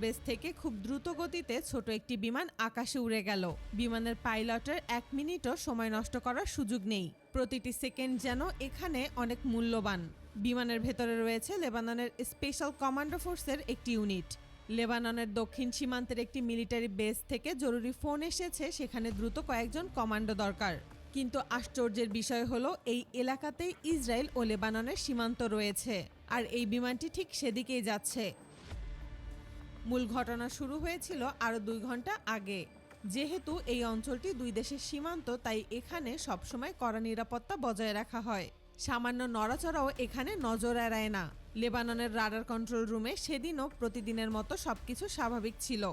Base থেকে খুব দ্রুত গতিতে ছোট একটি বিমান আকাশে উড়ে গেল। বিমানের পাইলটের 1 মিনিটও সময় নষ্ট করার সুযোগ নেই। প্রতিটি সেকেন্ড যেন এখানে অনেক মূল্যবান। বিমানের ভেতরে রয়েছে লেবাননের স্পেশাল কমান্ডো ফোর্সের একটি ইউনিট। লেবাননের দক্ষিণ সীমান্তের একটি মিলিটারি বেস থেকে জরুরি ফোন এসেছে, সেখানে দ্রুত কয়েকজন কমান্ডো দরকার। কিন্তু আশ্চর্যের বিষয় হলো এই এলাকাতেই ইসরায়েল ও লেবাননের সীমান্ত রয়েছে, আর এই বিমানটি ঠিক সেদিকেই যাচ্ছে। মূল ঘটনা শুরু হয়েছিল আরও 2 ঘন্টা আগে। যেহেতু এই অঞ্চলটি দুই দেশের সীমান্ত, তাই এখানে সবসময় কড়া নিরাপত্তা বজায় রাখা হয়। সামান্য নড়াচড়াও এখানে নজর এড়ায় না। লেবাননের রাডার কন্ট্রোল রুমে সেদিনও প্রতিদিনের মতো সবকিছু স্বাভাবিক ছিল।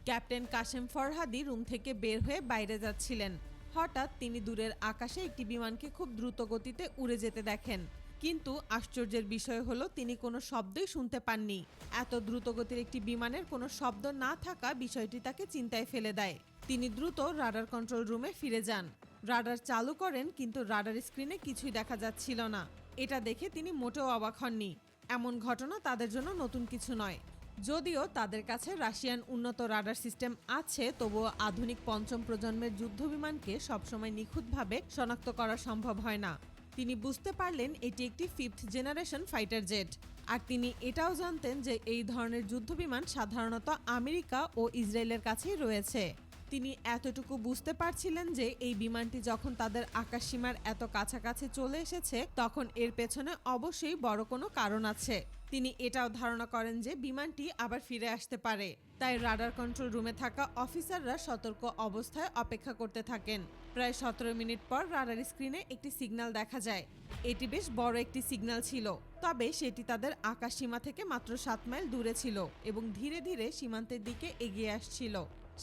ক্যাপ্টেন কাশেম ফরহাদি রুম থেকে বের হয়ে বাইরে যাচ্ছিলেন। হঠাৎ তিনি দূরের আকাশে একটি বিমানকে খুব দ্রুত গতিতে উড়ে যেতে দেখেন। কিন্তু আশ্চর্যের বিষয় হলো তিনি কোনো শব্দই শুনতে পাননি। এত দ্রুতগতির একটি বিমানের কোনো শব্দ না থাকা বিষয়টি তাকে চিন্তায় ফেলে দেয়। তিনি দ্রুত রাডার কন্ট্রোল রুমে ফিরে যান। রাডার চালু করেন, কিন্তু রাডার স্ক্রিনে কিছুই দেখা যাচ্ছিল না। এটা দেখে তিনি মোটেও অবাক হননি। এমন ঘটনা তাদের জন্য নতুন কিছু নয়। যদিও তাদের কাছে রাশিয়ান উন্নত রাডার সিস্টেম আছে, তবুও আধুনিক পঞ্চম প্রজন্মের যুদ্ধবিমানকে সবসময় নিখুঁতভাবে শনাক্ত করা সম্ভব হয় না। তিনি বুঝতে পারলেন এটি একটি 5th জেনারেশন ফাইটার জেট। আর তিনি এটাও জানতেন যে এই ধরনের যুদ্ধবিমান সাধারণত আমেরিকা ও ইসরায়েলের কাছেই রয়েছে। তিনি এতটুকু বুঝতে পারছিলেন যে এই বিমানটি যখন তাদের আকাশসীমার এত কাছাকাছি চলে এসেছে, তখন এর পেছনে অবশ্যই বড় কোনো কারণ আছে। তিনি এটাও ধারণা করেন যে বিমানটি আবার ফিরে আসতে পারে। তাই রাডার কন্ট্রোল রুমে থাকা অফিসাররা সতর্ক অবস্থায় অপেক্ষা করতে থাকেন। প্রায় 17 মিনিট পর রাডার স্ক্রিনে একটি সিগন্যাল দেখা যায়। এটি বেশ বড় একটি সিগন্যাল ছিল, তবে সেটি তাদের আকাশসীমা থেকে মাত্র 7 মাইল দূরে ছিল এবং ধীরে ধীরে সীমান্তের দিকে এগিয়ে আসছিল।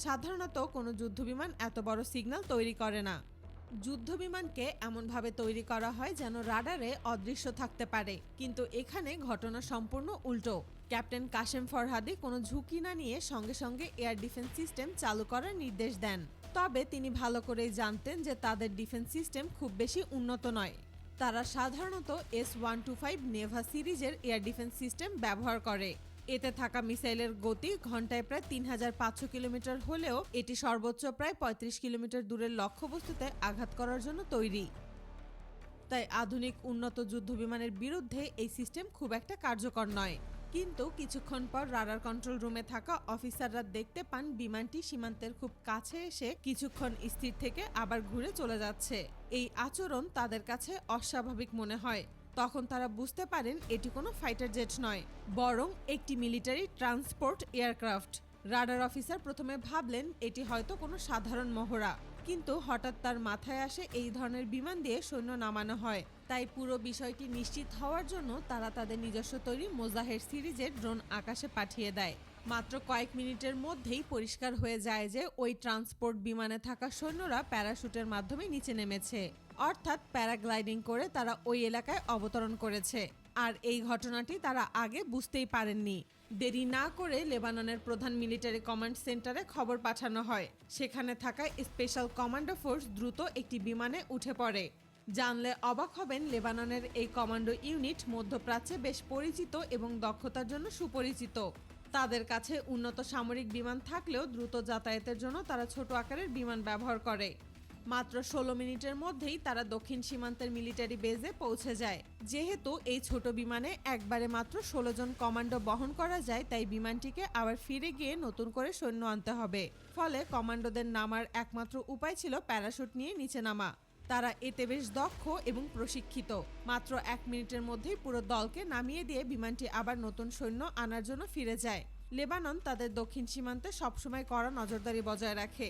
সাধারণত কোনো যুদ্ধবিমান এত বড় সিগন্যাল তৈরি করে না। যুদ্ধবিমানকে এমনভাবে তৈরি করা হয় যেন রাডারে অদৃশ্য থাকতে পারে, কিন্তু এখানে ঘটনা সম্পূর্ণ উল্টো। ক্যাপ্টেন কাশেম ফরহাদি কোনো ঝুঁকি না নিয়ে সঙ্গে সঙ্গে এয়ার ডিফেন্স সিস্টেম চালু করার নির্দেশ দেন। তবে তিনি ভালো করেই জানতেন যে তাদের ডিফেন্স সিস্টেম খুব বেশি উন্নত নয়। তারা সাধারণত S-125 নেভা সিরিজের এয়ার ডিফেন্স সিস্টেম ব্যবহার করে। এতে থাকা মিসাইলের গতি ঘন্টায় প্রায় 3500 কিলোমিটার হলেও এটি সর্বোচ্চ প্রায় 35 কিলোমিটার দূরের লক্ষ্যবস্তুতে আঘাত করার জন্য তৈরি। তাই আধুনিক উন্নত যুদ্ধবিমানের বিরুদ্ধে এই সিস্টেম খুব একটা কার্যকর নয়। কিন্তু কিছুক্ষণ পর রাডার কন্ট্রোল রুমে থাকা অফিসাররা দেখতে পান বিমানটি সীমান্তের খুব কাছে এসে কিছুক্ষণ স্থির থেকে আবার ঘুরে চলে যাচ্ছে। এই আচরণ তাদের কাছে অস্বাভাবিক মনে হয়। তখন তারা বুঝতে পারেন এটি কোনো ফাইটার জেট নয়, বরং একটি military transport aircraft. Radar officer প্রথমে ভাবলেন এটি হয়তো কোনো সাধারণ মহড়া, কিন্তু হঠাৎ তার মাথায় আসে এই ধরনের বিমান দিয়ে সৈন্য নামানো হয়। তাই পুরো বিষয়টি নিশ্চিত হওয়ার জন্য তারা তাদের নিজস্ব তৈরি মোজাহের সিরিজের ড্রোন আকাশে পাঠিয়ে দেয়। মাত্র কয়েক মিনিটের মধ্যেই পরিষ্কার হয়ে যায় যে ওই ট্রান্সপোর্ট বিমানে থাকা সৈন্যরা প্যারাশুটের মাধ্যমে নিচে নেমেছে, অর্থাৎ প্যারাগ্লাইডিং করে তারা ওই এলাকায় অবতরণ করেছে। আর এই ঘটনাটি তারা আগে বুঝতেই পারেননি। দেরি না করে লেবাননের প্রধান মিলিটারি কমান্ড সেন্টারে খবর পাঠানো হয়। সেখানে থাকা স্পেশাল কমান্ডো ফোর্স দ্রুত একটি বিমানে উঠে পড়ে। জানলে অবাক হবেন, লেবাননের এই কমান্ডো ইউনিট মধ্যপ্রাচ্যে বেশ পরিচিত এবং দক্ষতার জন্য সুপরিচিত। তাদের কাছে উন্নত সামরিক বিমান থাকলেও দ্রুত যাতায়াতের জন্য তারা ছোট আকারের বিমান ব্যবহার করে। মাত্র 16 মিনিটের মধ্যেই তারা দক্ষিণ সীমান্তের মিলিটারি বেজে পৌঁছে যায়। যেহেতু এই ছোট বিমানে একবারে মাত্র 16 জন কমান্ডো বহন করা যায়, তাই বিমানটিকে আবার ফিরে গিয়ে নতুন করে সৈন্য আনতে হবে। ফলে কমান্ডোদের নামার একমাত্র উপায় ছিল প্যারাশুট নিয়ে নিচে নামা। তারা এতে বেশ দক্ষ এবং প্রশিক্ষিত। মাত্র 1 মিনিটের মধ্যেই পুরো দলকে নামিয়ে দিয়ে বিমানটি আবার নতুন সৈন্য আনার জন্য ফিরে যায়। লেবানন তাদের দক্ষিণ সীমান্তে সবসময় কড়া নজরদারি বজায় রাখে।